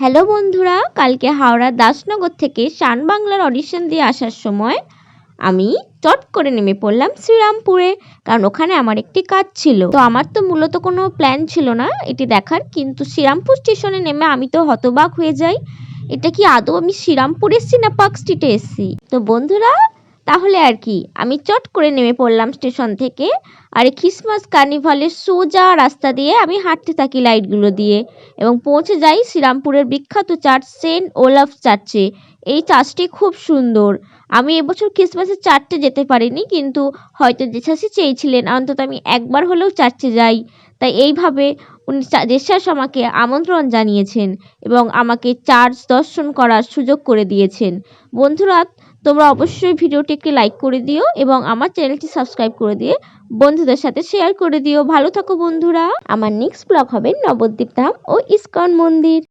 Hello বন্ধুরা, কালকে হাওড়ার দাসনগর থেকে শান বাংলার অডিশন দিয়ে আসার সময় আমি চট করে নেমে পড়লাম শ্রীরামপুরে, কারণ ওখানে আমার একটি কাজ ছিল। তো আমার তো মূলত কোনো প্ল্যান ছিল না এটি দেখার, কিন্তু শ্রীরামপুর স্টেশনে নেমে আমি তো হতবাক হয়ে যাই, এটা কি আদৌ আমি শ্রীরামপুর এসছি না পার্ক স্ট্রিটে এসছি। তো বন্ধুরা তাহলে আর কি, আমি চট করে নেমে পড়লাম স্টেশন থেকে, আর এই ক্রিসমাস কার্নিভালের সোজা রাস্তা দিয়ে আমি হাঁটতে থাকি লাইটগুলো দিয়ে, এবং পৌঁছে যাই শ্রীরামপুরের বিখ্যাত চার্চ সেন্ট ওলাফ চার্চে। এই চার্চটি খুব সুন্দর। আমি এবছর ক্রিসমাসের চার্চে যেতে পারিনি, কিন্তু হয়তো জেসাসি চেয়েছিলেন অন্তত আমি একবার হলেও চার্চে যাই, তাই এইভাবে উনি জেসাস আমাকে আমন্ত্রণ জানিয়েছেন এবং আমাকে চার্চ দর্শন করার সুযোগ করে দিয়েছেন। বন্ধুরা তোমরা অবশ্যই ভিডিওটি একটি লাইক করে দিও এবং আমার চ্যানেলটি সাবস্ক্রাইব করে দিয়ে বন্ধুদের সাথে শেয়ার করে দিও। ভালো থাকো বন্ধুরা। আমার নেক্সট ব্লগ হবে নবদ্বীপ ধাম ও ইস্কন মন্দির।